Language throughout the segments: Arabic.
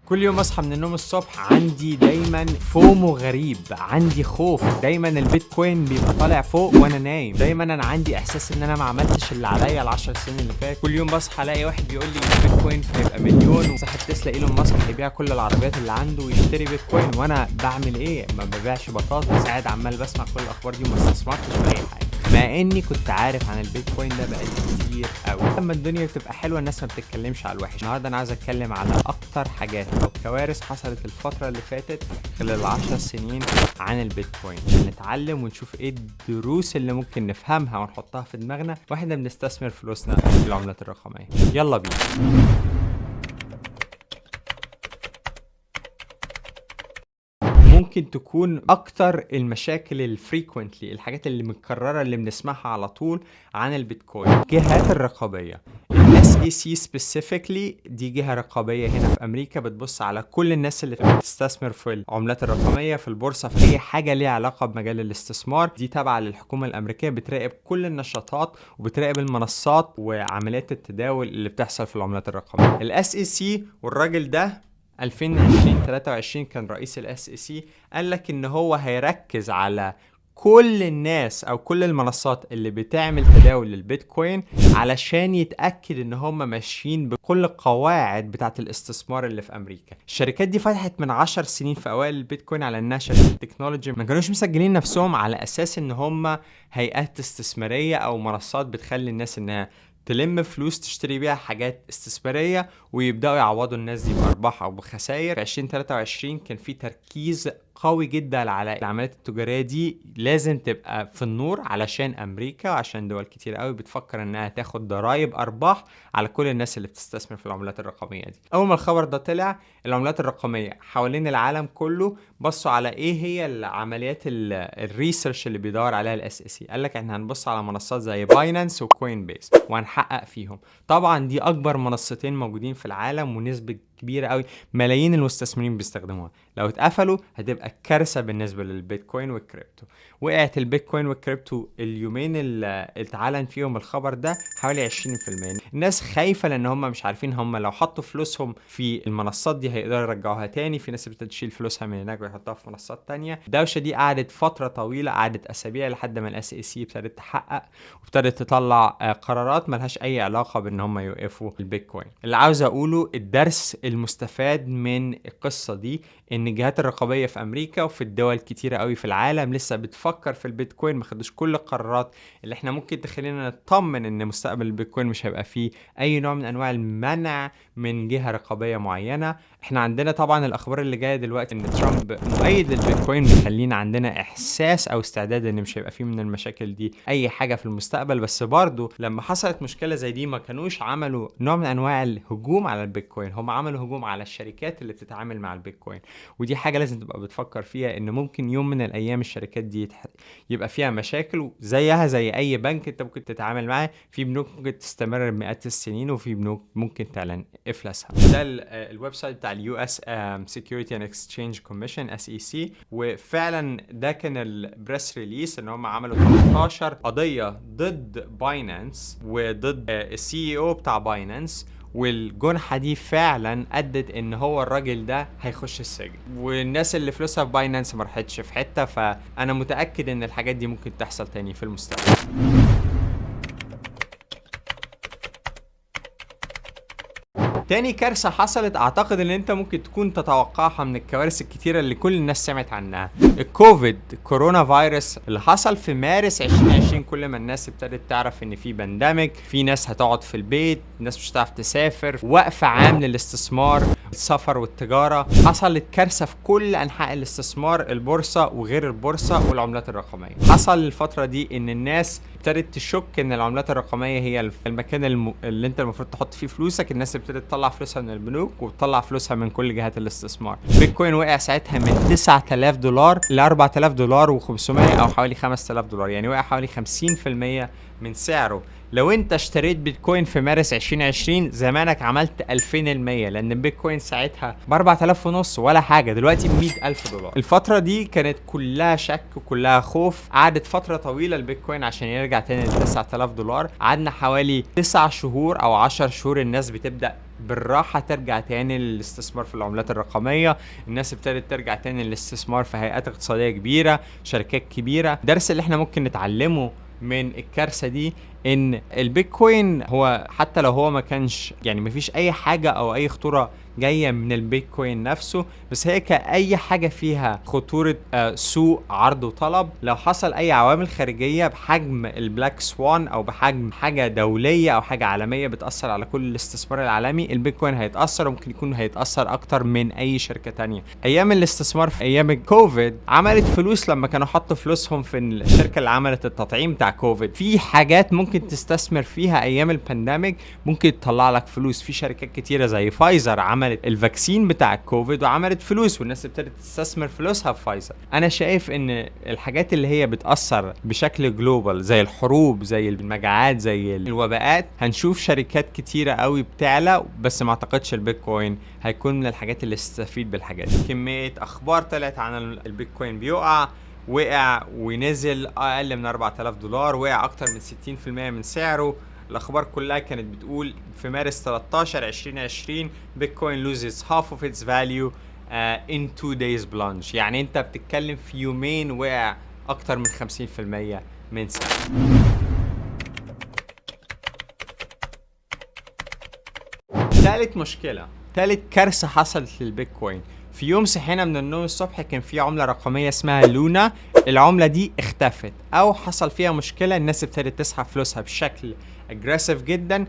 كل يوم اصحى من النوم الصبح عندي دايما فومو غريب، عندي خوف، دايما البيتكوين بيبقى طالع فوق وانا نايم، دايما انا عندي احساس ان انا ما عملتش اللي عليا ال10 سنين اللي فات. كل يوم بصحى الاقي واحد بيقول لي البيتكوين هيبقى مليون، وصاحب تسلا ايلون ماسك هيبيع كل العربيات اللي عنده ويشتري بيتكوين، وانا بعمل ايه؟ ما ببيعش بطاطس، قاعد عمال بسمع كل الاخبار دي وما استثمرتش في اي حاجه، مع اني كنت عارف عن البيتكوين ده بقالي كتير قوي. لما الدنيا بتبقى حلوه الناس ما بتتكلمش على الوحش. النهارده انا عايز اتكلم على اكتر حاجات او كوارث حصلت الفتره اللي فاتت خلال 10 سنين عن البيتكوين، نتعلم ونشوف ايه الدروس اللي ممكن نفهمها ونحطها في دماغنا واحنا بنستثمر فلوسنا في العملات الرقميه. يلا بينا. ممكن تكون اكتر المشاكل الفريكوينتلي، الحاجات اللي متكرره اللي بنسمعها على طول عن البيتكوين، الجهات الرقابيه. SEC specifically دي جهه رقابيه هنا في امريكا بتبص على كل الناس اللي بتستثمر في العملات الرقميه في البورصه، في اي حاجه ليها علاقه بمجال الاستثمار. دي تابعه للحكومه الامريكيه، بتراقب كل النشاطات وبتراقب المنصات وعمليات التداول اللي بتحصل في العملات الرقميه. SEC والراجل ده 2023 كان رئيس SEC قال لك ان هو هيركز على كل الناس او كل المنصات اللي بتعمل تداول للبيتكوين علشان يتأكد ان هم ماشيين بكل القواعد بتاعه الاستثمار اللي في امريكا. الشركات دي فتحت من 10 سنين في اوائل البيتكوين على انها شركات تكنولوجي، ما كانوش مسجلين نفسهم على اساس ان هم هيئات استثمارية او منصات بتخلي الناس انها تلم فلوس تشتري بيها حاجات استثمارية ويبدأوا يعوضوا الناس دي بأرباح أو بخسائر. في 2023 كان في تركيز قوي جدا على العمليات التجارية دي، لازم تبقى في النور علشان أمريكا وعشان دول كتير قوي بتفكر إنها تاخد ضرائب أرباح على كل الناس اللي بتستثمر في العملات الرقمية دي. أول ما الخبر ده طلع العملات الرقمية حوالين العالم كله بصوا على إيه هي العمليات الريسيرش اللي بيدور عليها SEC. قال لك إحنا هنبص على منصات زي باينانس وكوين بيس وهنحقق فيهم. طبعا دي أكبر منصتين موجودين في العالم ونسبة كبيرة قوي، ملايين المستثمرين بيستخدموها. لو اتقفلوا هتبقى كارثة بالنسبة للبيتكوين والكريبتو. وقعت البيتكوين والكريبتو اليومين اللي اتعلن فيهم الخبر ده حوالي 20%. الناس خايفة لان هم مش عارفين هم لو حطوا فلوسهم في المنصات دي هيقدروا يرجعوها تاني. في ناس بتشيل فلوسها من هناك ويحطوها في منصات تانية. الدوشة دي قعدت فترة طويلة، قعدت اسابيع لحد ما SEC ابتدت تحقق وابتدت تطلع قرارات ملهاش اي علاقة بان هم يوقفوا البيتكوين. اللي عاوز اقوله الدرس المستفاد من القصة دي ان الجهات الرقابية في امريكا وفي الدول كتيرة قوي في العالم لسه بتفكر في البيتكوين، ما خدوش كل القرارات اللي احنا ممكن تخلينا نطمن ان مستقبل البيتكوين مش هيبقى فيه اي نوع من انواع المنع من جهة رقابية معينة. احنا عندنا طبعا الاخبار اللي جاية دلوقتي ان ترامب مؤيد للبيتكوين، بيخلينا عندنا احساس او استعداد ان مش هيبقى فيه من المشاكل دي اي حاجة في المستقبل. بس برضو لما حصلت مشكلة زي دي ما كانوش عملوا نوع من انواع الهجوم على البيتكوين، هم عملوا هجوم على الشركات اللي بتتعامل مع البيتكوين. ودي حاجة لازم تبقى بتفكر فيها، ان ممكن يوم من الايام الشركات دي يبقى فيها مشاكل زيها زي اي بنك انت ممكن تتعامل معاه. في بنوك ممكن تستمر بمئات السنين وفي بنوك ممكن تعلن افلاسها. ده الويب سايت بتاع US Security and Exchange Commission SEC، وفعلا ده كان البريس ريليس ان هم عملوا 13 قضية ضد باينانس وضد CEO بتاع باينانس، والجنحة دي فعلا ادت ان هو الراجل ده هيخش السجن، والناس اللي فلوسها في باينانس ما راحتش في حتة. فانا متأكد ان الحاجات دي ممكن تحصل تاني في المستقبل. تاني كارثة حصلت اعتقد ان انت ممكن تكون تتوقعها من الكوارث الكتيرة اللي كل الناس سمعت عنها، الكوفيد كورونا فيروس اللي حصل في مارس 2020. كل ما الناس ابتدت تعرف ان في بانديميك، في ناس هتقعد في البيت، ناس مش هتعرف تسافر، وقف عام للاستثمار، السفر والتجارة، حصلت كارثة في كل انحاء الاستثمار، البورصة وغير البورصة والعملات الرقمية. حصل الفترة دي ان الناس ابتدت تشك ان العملات الرقمية هي المكان اللي انت المفروض تحط فيه فلوسك. الناس ابتدت تطلع فلوسها من البنوك وتطلع فلوسها من كل جهات الاستثمار. بيتكوين وقع ساعتها من 9000 دولار ل 4000 دولار و500 او حوالي 5000 دولار، يعني وقع حوالي 50% من سعره لو انت اشتريت بيتكوين في مارس 2020 زمانك عملت 2000%، لان البيتكوين ساعتها ب 4000 ونص ولا حاجه، دلوقتي ب 100000 دولار. الفتره دي كانت كلها شك وكلها خوف، قعدت فتره طويله البيتكوين عشان يرجع تاني ل 9000 دولار. قعدنا حوالي 9 شهور او 10 شهور الناس بتبدا بالراحة ترجع تاني للاستثمار في العملات الرقمية. الناس ابتدت ترجع تاني للاستثمار في هيئات اقتصادية كبيرة، شركات كبيرة. الدرس اللي احنا ممكن نتعلمه من الكارثة دي ان البيتكوين هو حتى لو هو ما كانش يعني ما فيش اي حاجة او اي خطورة جاية من البيتكوين نفسه، بس هي كأي حاجة فيها خطورة سوق عرض وطلب. لو حصل اي عوامل خارجية بحجم البلاك سوان او بحجم حاجة دولية او حاجة عالمية بتأثر على كل الاستثمار العالمي، البيتكوين هيتأثر، وممكن يكون هيتأثر اكتر من اي شركة تانية. ايام الاستثمار في ايام الكوفيد عملت فلوس لما كانوا حطوا فلوسهم في الشركة اللي عملت التطعيم بتاع كوفيد. في حاجات ممكن تستثمر فيها ايام البانديميك ممكن تطلع لك فلوس. في شركات كتيرة زي فايزر عملت الفاكسين بتاع الكوفيد وعملت فلوس، والناس ابتدت تستثمر فلوسها في فايزر. انا شايف ان الحاجات اللي هي بتأثر بشكل جلوبال زي الحروب، زي المجاعات، زي الوباءات، هنشوف شركات كتيرة قوي بتعلى، بس ما اعتقدش البيتكوين هيكون من الحاجات اللي تستفيد بالحاجات دي. كمية اخبار طلعت عن البيتكوين بيقع، وقع ونزل اقل من 4000 دولار، وقع اكتر من 60% من سعره. الاخبار كلها كانت بتقول في مارس 13 2020 بيتكوين loses half of its value in 2 days plunge. يعني انت بتتكلم في يومين وقع اكتر من 50% من سعره. ثالث كارثة حصلت للبيتكوين. في يوم صحينا من النوم الصبح كان في عملة رقمية اسمها لونا. العملة دي اختفت او حصل فيها مشكلة، الناس ابتدت تسحب فلوسها بشكل اجريسيف جدا،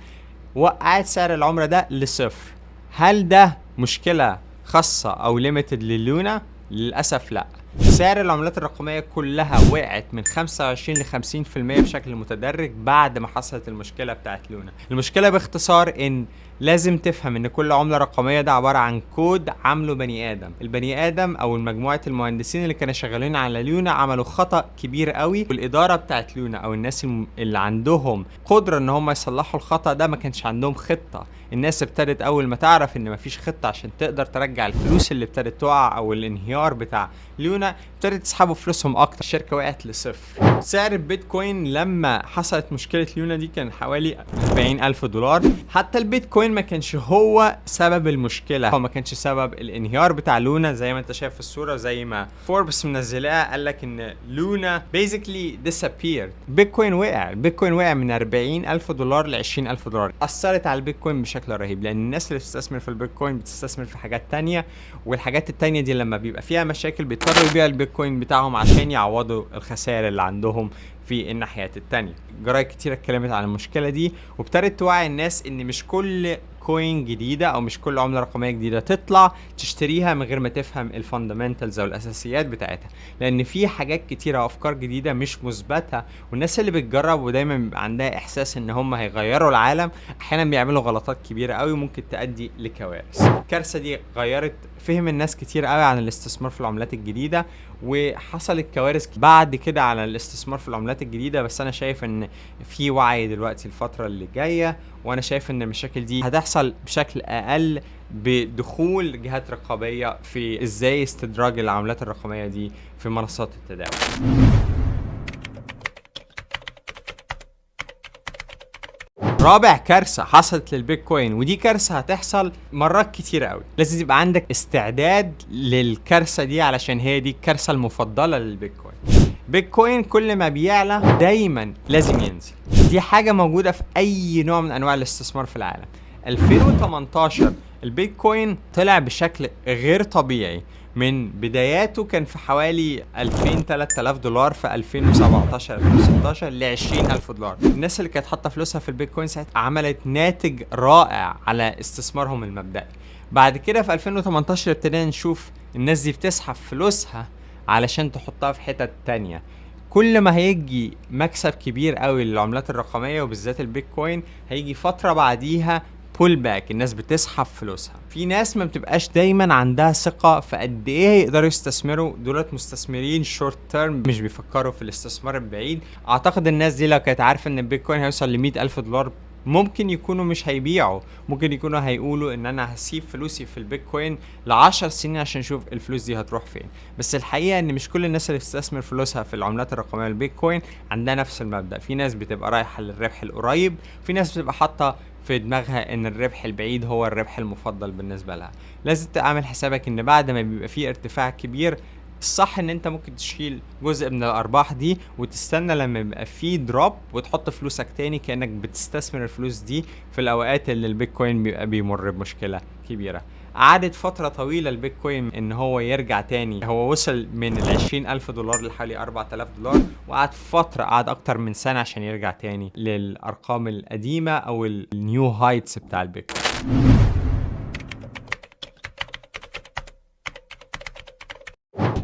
وقعت سعر العملة ده لصفر. هل ده مشكلة خاصة او ليميتد للونا؟ للأسف لا. سعر العملات الرقمية كلها وقعت من 25 ل 50% بشكل متدرج بعد ما حصلت المشكلة بتاعت لونا. المشكلة باختصار ان لازم تفهم ان كل عملة رقمية ده عبارة عن كود عمله بني ادم. البني ادم او مجموعة المهندسين اللي كانوا شغالين على لونا عملوا خطأ كبير قوي، والادارة بتاعت لونا او الناس اللي عندهم قدرة ان هم يصلحوا الخطأ ده ما كانش عندهم خطة. الناس ابتدت اول ما تعرف ان مفيش خطة عشان تقدر ترجع الفلوس اللي ابتدت تقع او الانهيار بتاع لونا، ابتدت تسحبوا فلوسهم اكتر. الشركة وقعت لصفر. سعر البيتكوين لما حصلت مشكلة لونا دي كان حوالي 40000 دولار. حتى البيتكوين ما كانش هو سبب المشكلة، هو ما كانش سبب الانهيار بتاع لونا زي ما انت شايف في الصورة، زي ما فوربس منزلها قال لك ان لونا basically disappeared. البيتكوين وقع من 40000 دولار ل 20000 دولار. اثرت على البيتكوين بشكل رهيب، لان الناس اللي بتستثمر في البيتكوين بتستثمر في حاجات تانية، والحاجات التانية دي لما بيبقى فيها مشاكل بيضطروا يبيعوا البيتكوين بتاعهم عشان يعوضوا الخسائر اللي عندهم في الناحيات التانية. جرايد كتير اتكلمت عن المشكلة دي، وابتدت توعي الناس ان مش كل كوين جديدة او مش كل عملة رقمية جديدة تطلع تشتريها من غير ما تفهم الفاندامنتالز او الاساسيات بتاعتها، لان في حاجات كتيرة وافكار جديدة مش مثبتة، والناس اللي بتجرب ودايما بيبقى عندها احساس ان هم هيغيروا العالم احيانا بيعملوا غلطات كبيرة قوي وممكن تؤدي لكوارث. الكارثة دي غيرت فهم الناس كتير قوي عن الاستثمار في العملات الجديدة، وحصلت كوارث بعد كده على الاستثمار في العملات الجديدة. بس انا شايف ان في وعي دلوقتي الفترة اللي جاية، وانا شايف ان المشاكل دي هتحصل بشكل اقل بدخول جهات رقابية في ازاي استدراج العملات الرقمية دي في منصات التداول. رابع كارثة حصلت للبيتكوين، ودي كارثة هتحصل مرات كتير قوي، لازم يبقى عندك استعداد للكارثة دي علشان هي دي الكارثة المفضلة للبيتكوين. بيتكوين كل ما بيعلى دايما لازم ينزل، دي حاجة موجودة في اي نوع من انواع الاستثمار في العالم. 2018 البيتكوين طلع بشكل غير طبيعي، من بداياته كان في حوالي 2000-3000 دولار في 2017-2016 ل 20000 دولار. الناس اللي كانت حاطه فلوسها في البيتكوين ساعتها عملت ناتج رائع على استثمارهم المبدئي. بعد كده في 2018 ابتدينا نشوف الناس دي بتسحب فلوسها علشان تحطها في حتت تانية. كل ما هيجي مكسب كبير قوي للعملات الرقمية وبالذات البيتكوين، هيجي فترة بعديها بول باك، الناس بتسحب فلوسها. في ناس ما بتبقاش دايما عندها ثقة في قد ايه يقدروا يستثمروا، دولت مستثمرين شورت تيرم مش بيفكروا في الاستثمار البعيد. اعتقد الناس دي لو كانت عارفة ان البيتكوين هيوصل ل $100,000 ممكن يكونوا مش هيبيعوا، ممكن يكونوا هيقولوا ان انا هسيب فلوسي في البيتكوين ل10 سنين عشان اشوف الفلوس دي هتروح فين. بس الحقيقة ان مش كل الناس اللي بتستثمر فلوسها في العملات الرقمية والبيتكوين عندها نفس المبدأ. في ناس بتبقى رايحة للربح القريب، في ناس بتبقى حاطة في دماغها ان الربح البعيد هو الربح المفضل بالنسبة لها. لازم تعمل حسابك ان بعد ما بيبقى فيه ارتفاع كبير، الصح ان انت ممكن تشيل جزء من الارباح دي وتستنى لما يبقى في دروب وتحط فلوسك تاني، كأنك بتستثمر الفلوس دي في الاوقات اللي البيتكوين بيبقى بيمر بمشكلة كبيرة. قعدت فترة طويلة البيتكوين ان هو يرجع تاني، هو وصل من $20,000 لحوالي $4,000، وقعد فترة، قعد اكتر من سنة عشان يرجع تاني للارقام القديمة او النيو هايتس بتاع البيتكوين.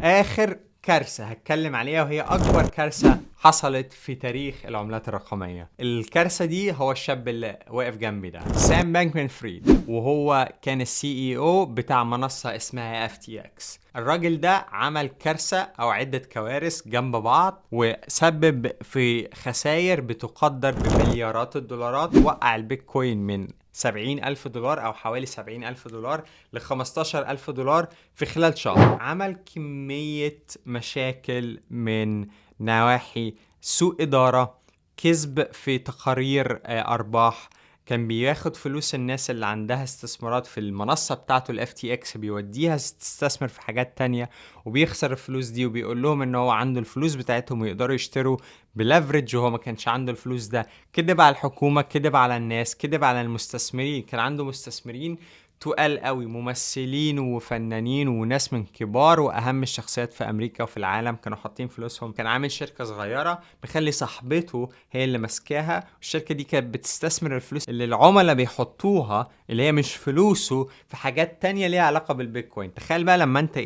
اخر كارثة هتكلم عليها وهي اكبر كارثة حصلت في تاريخ العملات الرقمية. الكارثة دي هو الشاب اللي واقف جنبي ده، سام بانكمان فريد، وهو كان CEO بتاع منصة اسمها FTX. الراجل ده عمل كارثة او عدة كوارث جنب بعض، وسبب في خسائر بتقدر بمليارات الدولارات. وقع البيتكوين من $70,000 أو حوالي $70,000 ل$15,000 في خلال شهر. عمل كمية مشاكل من نواحي سوء إدارة، كذب في تقارير أرباح، كان بياخد فلوس الناس اللي عندها استثمارات في المنصة بتاعته ال FTX بيوديها تستثمر في حاجات تانية، وبيخسر الفلوس دي وبيقول لهم ان هو عنده الفلوس بتاعتهم ويقدروا يشتروا بلافريج وهو ما كانش عنده الفلوس ده. كذب على الحكومة، كذب على الناس، كذب على المستثمرين. كان عنده مستثمرين تقال قوي، ممثلين وفنانين وناس من كبار واهم الشخصيات في امريكا وفي العالم كانوا حاطين فلوسهم. كان عامل شركة صغيرة مخلي صاحبته هي اللي ماسكاها، والشركة دي كانت بتستثمر الفلوس اللي العملاء بيحطوها اللي هي مش فلوسه في حاجات تانية ليها علاقة بالبيتكوين. تخيل بقى لما انت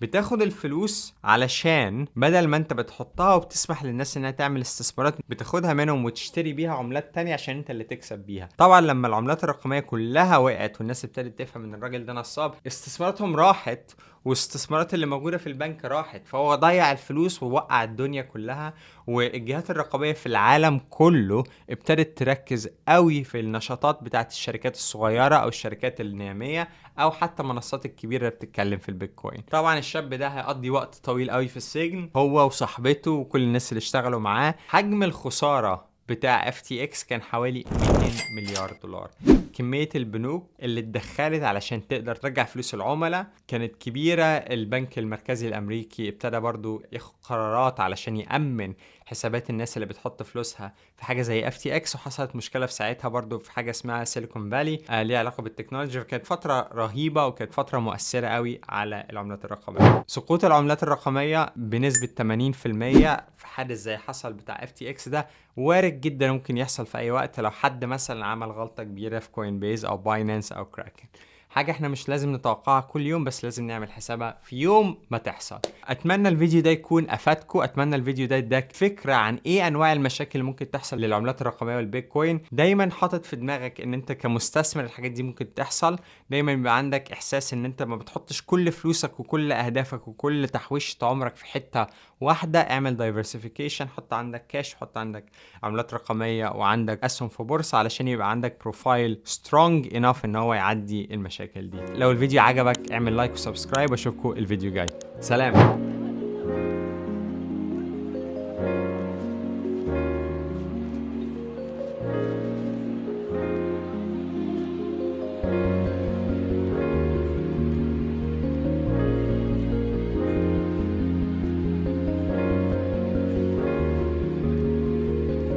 بتاخد الفلوس علشان بدل ما انت بتحطها وبتسمح للناس انها تعمل استثمارات، بتاخدها منهم وتشتري بيها عملات تانية عشان انت اللي تكسب بيها. طبعا لما العملات الرقمية كلها وقعت والناس ابتدت تفهم ان الراجل ده نصاب، استثماراتهم راحت واستثمارات اللي موجودة في البنك راحت، فهو ضيع الفلوس ووقع الدنيا كلها. والجهات الرقابية في العالم كله ابتدت تركز قوي في النشاطات بتاعت الشركات الصغيرة او الشركات النامية او حتى منصات الكبيرة اللي بتتكلم في البيتكوين. طبعا الشاب ده هيقضي وقت طويل قوي في السجن، هو وصاحبته وكل الناس اللي اشتغلوا معاه. حجم الخسارة بتاع FTX كان حوالي $200 مليار. كمية البنوك اللي اتدخلت علشان تقدر ترجع فلوس العملاء كانت كبيرة. البنك المركزي الأمريكي ابتدى برضو ياخد قرارات علشان يأمن حسابات الناس اللي بتحط فلوسها في حاجة زي FTX، وحصلت مشكلة في ساعتها برضو في حاجة اسمها سيليكون فالي ليها علاقة بالتكنولوجيا. كانت فترة رهيبة وكانت فترة مؤثرة قوي على العملات الرقمية. سقوط العملات الرقمية بنسبة 80% في حادث زي حصل بتاع FTX ده وارد جدا ممكن يحصل في اي وقت لو حد مثلا عمل غلطة كبيرة في كوين بيز او باينانس او كراكن. حاجة احنا مش لازم نتوقعها كل يوم، بس لازم نعمل حسابها في يوم ما تحصل. اتمنى الفيديو ده يكون افادكم، اتمنى الفيديو ده يداك فكرة عن ايه انواع المشاكل اللي ممكن تحصل للعملات الرقمية والبيتكوين. دايما حاطط في دماغك ان انت كمستثمر الحاجات دي ممكن تحصل. دايما يبقى عندك احساس ان انت ما بتحطش كل فلوسك وكل اهدافك وكل تحويشة عمرك في حتة واحدة. اعمل دايفرسيفيكيشن، حط عندك كاش، حط عندك عملات رقمية وعندك اسهم في بورصة علشان يبقى عندك بروفايل سترونج انف ان هو يعدي المشاكل دي. لو الفيديو عجبك اعمل لايك وسبسكرايب، واشوفكم الفيديو جاي. سلام.